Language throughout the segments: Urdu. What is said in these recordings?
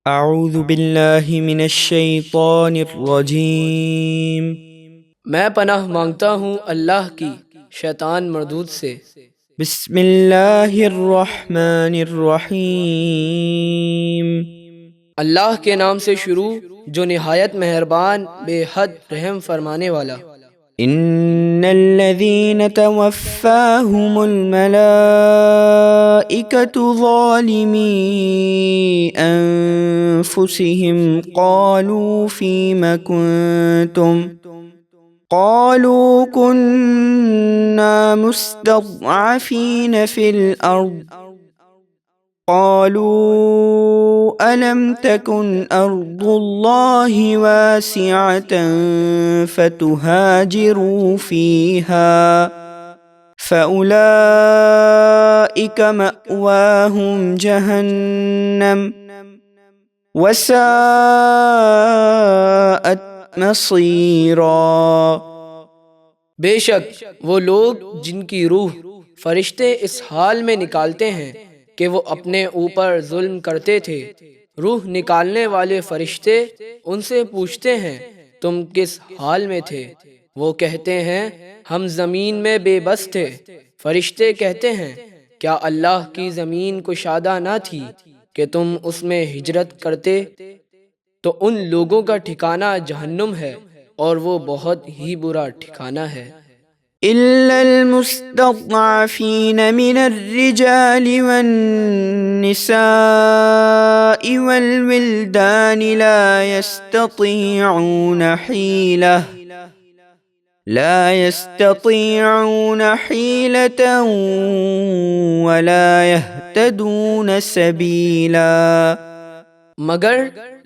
اعوذ باللہ من الشیطان الرجیم۔ میں پناہ مانگتا ہوں اللہ کی شیطان مردود سے۔ بسم اللہ الرحمن الرحیم۔ اللہ کے نام سے شروع جو نہایت مہربان بے حد رحم فرمانے والا۔ ان الذین توفاہم الملائکۃ ظالمی انفسہم قالوا فیم کنتم قالوا كنا مستضعفين في الأرض قالوا ألم تكن أرض الله واسعة فتهاجروا فيها فأولئك مأواهم جهنم وساءت مصیرا۔ بے شک وہ لوگ جن کی روح فرشتے اس حال میں نکالتے ہیں کہ وہ اپنے اوپر ظلم کرتے تھے، روح نکالنے والے فرشتے ان سے پوچھتے ہیں تم کس حال میں تھے؟ وہ کہتے ہیں ہم زمین میں بے بس تھے۔ فرشتے کہتے ہیں کیا اللہ کی زمین کشادہ نہ تھی کہ تم اس میں ہجرت کرتے؟ تو ان لوگوں کا ٹھکانہ جہنم ہے اور وہ بہت ہی برا ٹھکانہ ہے۔ إلا المستضعفين من الرجال والنساء والولدان لا يستطيعون حيلة ولا يهتدون سبيلا۔ مگر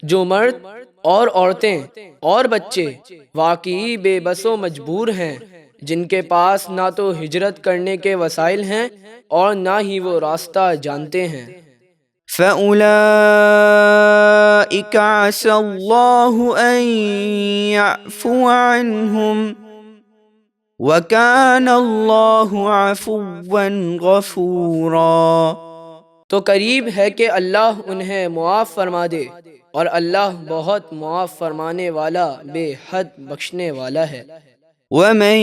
جو مرد اور عورتیں اور بچے واقعی بے بس و مجبور ہیں، جن کے پاس نہ تو ہجرت کرنے کے وسائل ہیں اور نہ ہی وہ راستہ جانتے ہیں، فَأُولَئِكَ عَسَى اللَّهُ أَن يَعْفُوَ عَنْهُمْ وَكَانَ اللَّهُ عَفُوًّا غَفُورًا۔ تو قریب ہے کہ اللہ انہیں معاف فرما دے اور اللہ بہت معاف فرمانے والا بے حد بخشنے والا ہے۔ وَمَن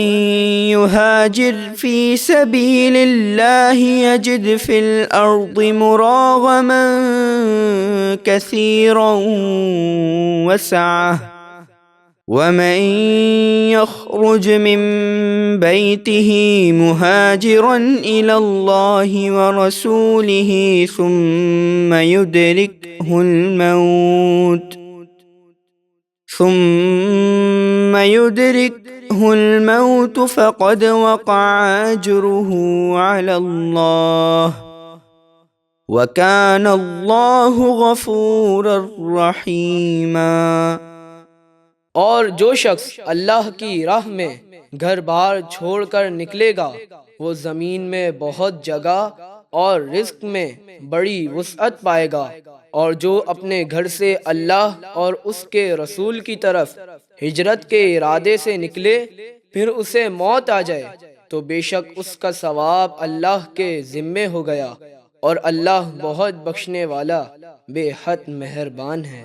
يُهَاجِرْ فِي سَبِيلِ اللَّهِ يَجِدْ فِي الْأَرْضِ مُرَاغَمًا كَثِيرًا وَسَعَةً وَمَن يَخْرُجْ مِن بَيْتِهِ مُهَاجِرًا إِلَى اللَّهِ وَرَسُولِهِ ثُمَّ يُدْرِكْهُ الموت فقد وقع أجره على الله وكان الله غفورا رحيما۔ اور جو شخص اللہ کی راہ میں گھر بار چھوڑ کر نکلے گا وہ زمین میں بہت جگہ اور رزق میں بڑی وسعت پائے گا، اور جو اپنے گھر سے اللہ اور اس کے رسول کی طرف ہجرت کے ارادے سے نکلے پھر اسے موت آ جائے تو بے شک اس کا ثواب اللہ کے ذمے ہو گیا، اور اللہ بہت بخشنے والا بے حد مہربان ہے۔